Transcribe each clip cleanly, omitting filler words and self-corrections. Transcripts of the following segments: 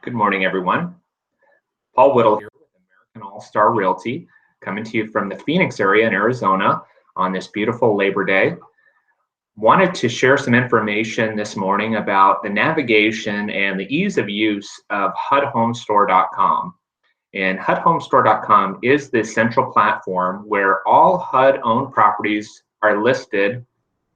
Good morning, everyone. Paul Whittle here with American Allstar Realty, coming to you from the Phoenix area in Arizona on this beautiful Labor Day. Wanted to share some information this morning about the navigation and the ease of use of HUDHomeStore.com. And HUDHomeStore.com is the central platform where all HUD-owned properties are listed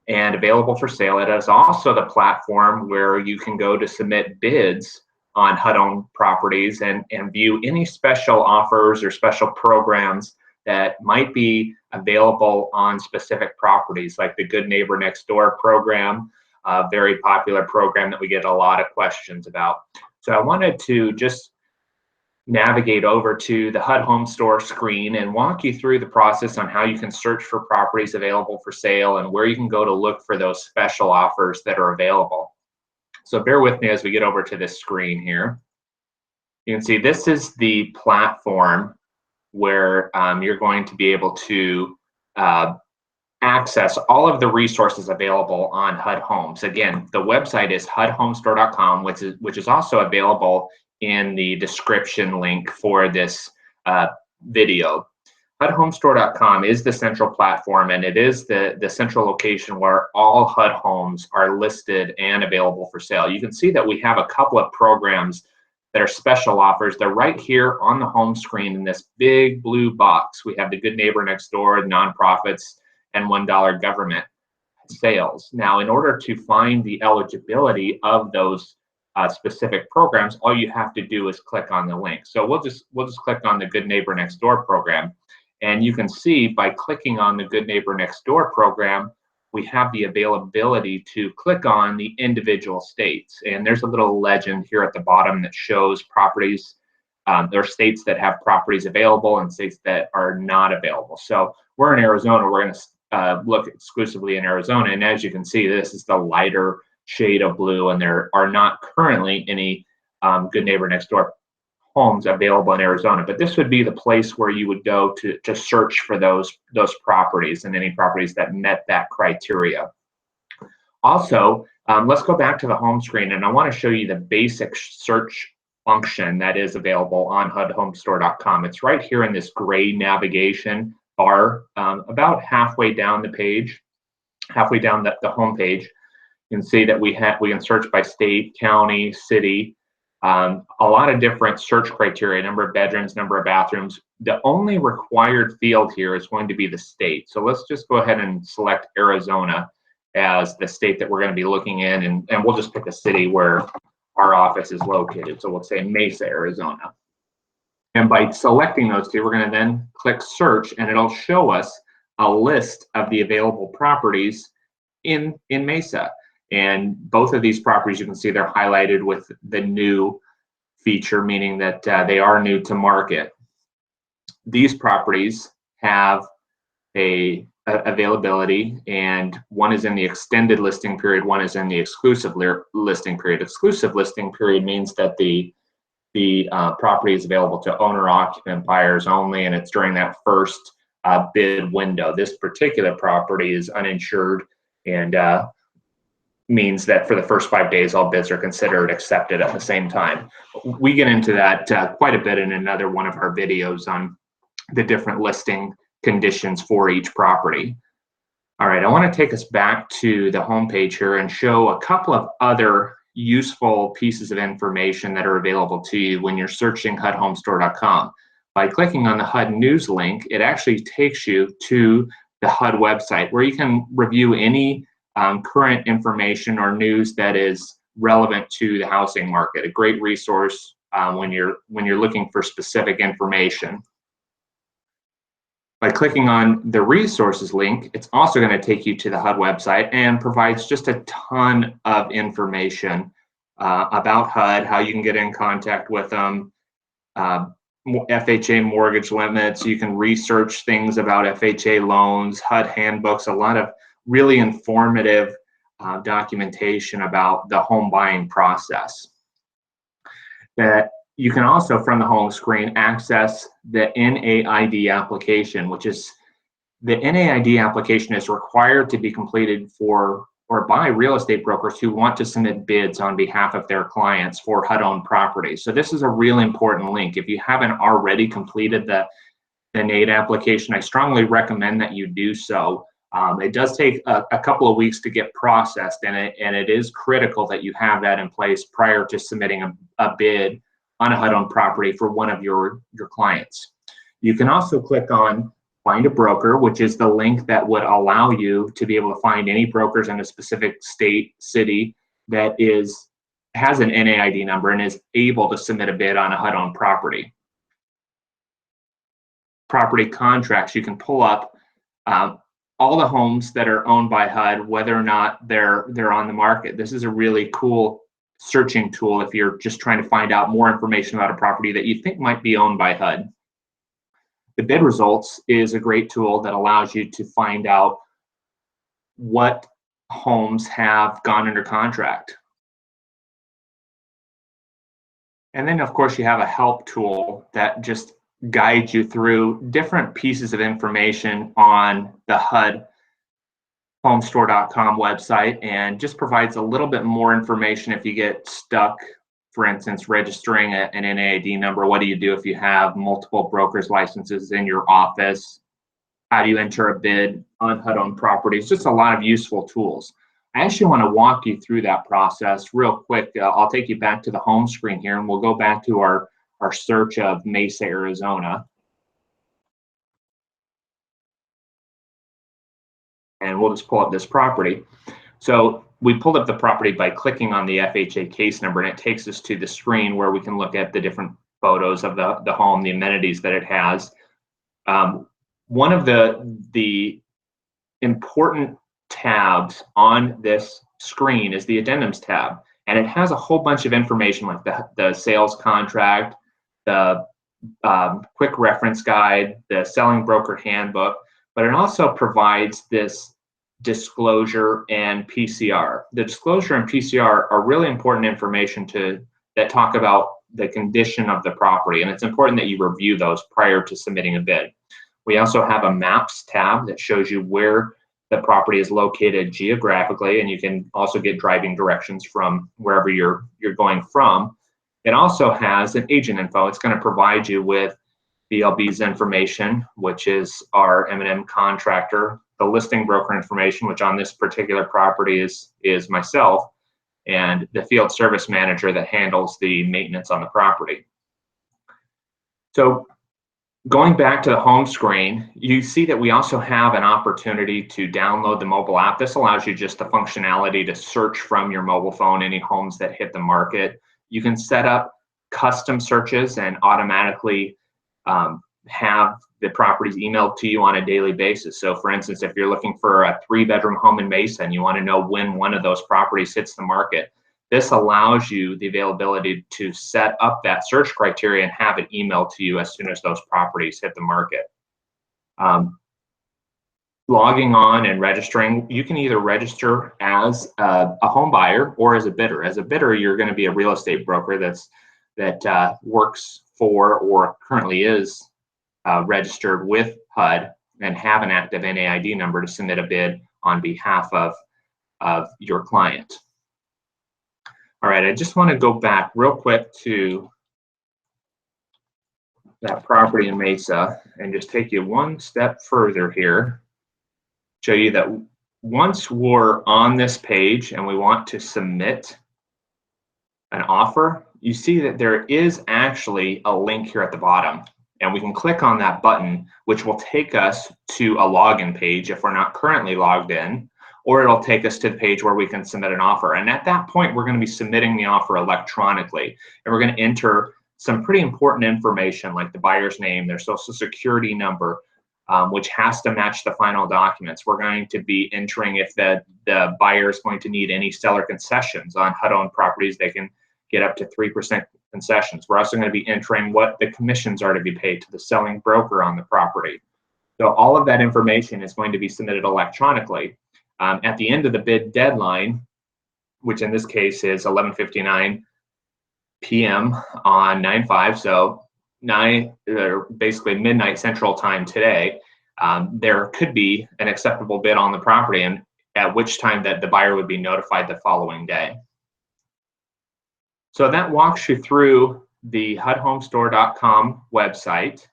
and available for sale. It is also the platform where you can go to submit bids on HUD-owned properties and view any special offers or special programs that might be available on specific properties, like the Good Neighbor Next Door program, a very popular program that we get a lot of questions about. So I wanted to just navigate over to the HUDHomeStore screen and walk you through the process on how you can search for properties available for sale and where you can go to look for those special offers that are available. So bear with me as we get over to this screen here. You can see this is the platform where you're going to be able to access all of the resources available on HUD Homes. Again, the website is HUDHomestore.com, which is also available in the description link for this video. HUDHomestore.com is the central platform, and it is the central location where all HUD homes are listed and available for sale. You can see that we have a couple of programs that are special offers. They're right here on the home screen in this big blue box. We have the Good Neighbor Next Door, nonprofits, and $1 government sales. Now, in order to find the eligibility of those specific programs, all you have to do is click on the link. So we'll just click on the Good Neighbor Next Door program. And you can see by clicking on the Good Neighbor Next Door program, we have the availability to click on the individual states. And there's a little legend here at the bottom that shows properties. There are states that have properties available and states that are not available. So we're in Arizona. We're going to look exclusively in Arizona. And as you can see, this is the lighter shade of blue, and there are not currently any Good Neighbor Next Door homes available in Arizona, but this would be the place where you would go to search for those properties and any properties that met that criteria. Also, let's go back to the home screen, and I want to show you the basic search function that is available on HUDHomestore.com. It's right here in this gray navigation bar, about halfway down the page, halfway down the home page. You can see that we can search by state, county, city. A lot of different search criteria, number of bedrooms, number of bathrooms. The only required field here is going to be the state. So let's just go ahead and select Arizona as the state that we're going to be looking in, and we'll just pick a city where our office is located. So we'll say Mesa, Arizona. And by selecting those two, we're going to then click search, and it'll show us a list of the available properties in Mesa. And both of these properties, you can see they're highlighted with the new feature, meaning that they are new to market. These properties have a availability, and one is in the extended listing period, one is in the exclusive listing period. Exclusive listing period means that the property is available to owner-occupant buyers only, and it's during that first bid window. This particular property is uninsured, and means that for the first 5 days, all bids are considered accepted at the same time. We get into that quite a bit in another one of our videos on the different listing conditions for each property. All right, I want to take us back to the homepage here and show a couple of other useful pieces of information that are available to you when you're searching HUDHomestore.com. By clicking on the HUD News link, it actually takes you to the HUD website where you can review any current information or news that is relevant to the housing market. A great resource when you're looking for specific information. By clicking on the resources link, it's also going to take you to the HUD website and provides just a ton of information about HUD, how you can get in contact with them, FHA mortgage limits. You can research things about FHA loans, HUD handbooks, a lot of really informative documentation about the home buying process. That you can also, from the home screen, access the NAID application, which is the NAID application is required to be completed for or by real estate brokers who want to submit bids on behalf of their clients for HUD-owned properties. So this is a really important link. If you haven't already completed the NADE application, I strongly recommend that you do so. It does take a couple of weeks to get processed, and it is critical that you have that in place prior to submitting a bid on a HUD-owned property for one of your clients. You can also click on Find a Broker, which is the link that would allow you to be able to find any brokers in a specific state, city that has an NAID number and is able to submit a bid on a HUD-owned property. Property contracts, you can pull up all the homes that are owned by HUD, whether or not they're on the market. This is a really cool searching tool if you're just trying to find out more information about a property that you think might be owned by HUD. The bid results is a great tool that allows you to find out what homes have gone under contract. And then of course you have a help tool that just guides you through different pieces of information on the HUDHomeStore.com website, and just provides a little bit more information if you get stuck. For instance, registering an NAID number. What do you do if you have multiple broker's licenses in your office? How do you enter a bid on HUD-owned properties? Just a lot of useful tools. I actually want to walk you through that process real quick. I'll take you back to the home screen here, and we'll go back to our search of Mesa, Arizona. And we'll just pull up this property. So we pulled up the property by clicking on the FHA case number, and it takes us to the screen where we can look at the different photos of the home, the amenities that it has. One of the important tabs on this screen is the addendums tab, and it has a whole bunch of information like the sales contract, the quick reference guide, the selling broker handbook, but it also provides this disclosure and PCR. The disclosure and PCR are really important information that talk about the condition of the property, and it's important that you review those prior to submitting a bid. We also have a maps tab that shows you where the property is located geographically, and you can also get driving directions from wherever you're going from. It also has an agent info. It's going to provide you with BLB's information, which is our M&M contractor, the listing broker information, which on this particular property is myself, and the field service manager that handles the maintenance on the property. So going back to the home screen, you see that we also have an opportunity to download the mobile app. This allows you just the functionality to search from your mobile phone any homes that hit the market. You can set up custom searches and automatically have the properties emailed to you on a daily basis. So for instance, if you're looking for a 3-bedroom home in Mesa and you want to know when one of those properties hits the market, this allows you the availability to set up that search criteria and have it emailed to you as soon as those properties hit the market. Logging on and registering, you can either register as a home buyer or as a bidder. As a bidder, you're going to be a real estate broker that works for or currently is registered with HUD and have an active NAID number to submit a bid on behalf of your client. All right, I just want to go back real quick to that property in Mesa and just take you one step further here. Show you that once we're on this page and we want to submit an offer, you see that there is actually a link here at the bottom, and we can click on that button, which will take us to a login page if we're not currently logged in, or it'll take us to the page where we can submit an offer. And at that point, we're going to be submitting the offer electronically, and we're going to enter some pretty important information like the buyer's name, their social security number, which has to match the final documents. We're going to be entering if the buyer is going to need any seller concessions on HUD-owned properties. They can get up to 3% concessions. We're also going to be entering what the commissions are to be paid to the selling broker on the property. So all of that information is going to be submitted electronically. At the end of the bid deadline, which in this case is 11:59 p.m. on 9/5, so basically midnight Central Time today, there could be an acceptable bid on the property. And at which time that the buyer would be notified the following day. So that walks you through the HUDHomeStore.com website.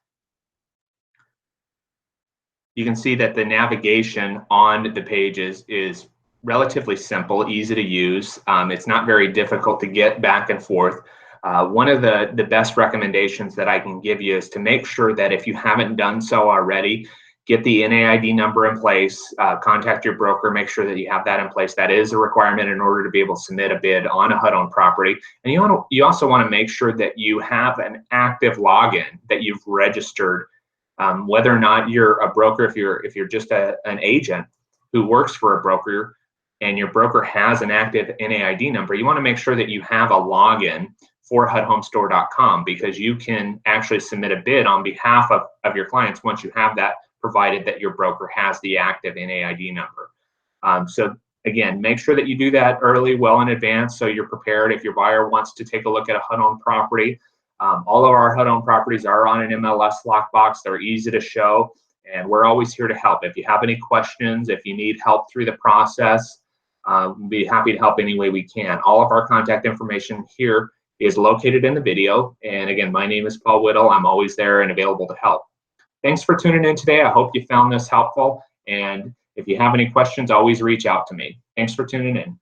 You can see that the navigation on the pages is relatively simple, easy to use. It's not very difficult to get back and forth. One of the best recommendations that I can give you is to make sure that if you haven't done so already, get the NAID number in place, contact your broker, make sure that you have that in place. That is a requirement in order to be able to submit a bid on a HUD-owned property. And you also want to make sure that you have an active login, that you've registered. Whether or not you're a broker, if you're just an agent who works for a broker and your broker has an active NAID number, you want to make sure that you have a login for HUDHomeStore.com, because you can actually submit a bid on behalf of your clients once you have that, provided that your broker has the active NAID number. So again, make sure that you do that early, well in advance, so you're prepared if your buyer wants to take a look at a HUD-owned property. All of our HUD-owned properties are on an MLS lockbox. They're easy to show, and we're always here to help. If you have any questions, if you need help through the process, we'll be happy to help any way we can. All of our contact information here is located in the video. And again, my name is Paul Whittle. I'm always there and available to help. Thanks for tuning in today. I hope you found this helpful. And if you have any questions, always reach out to me. Thanks for tuning in.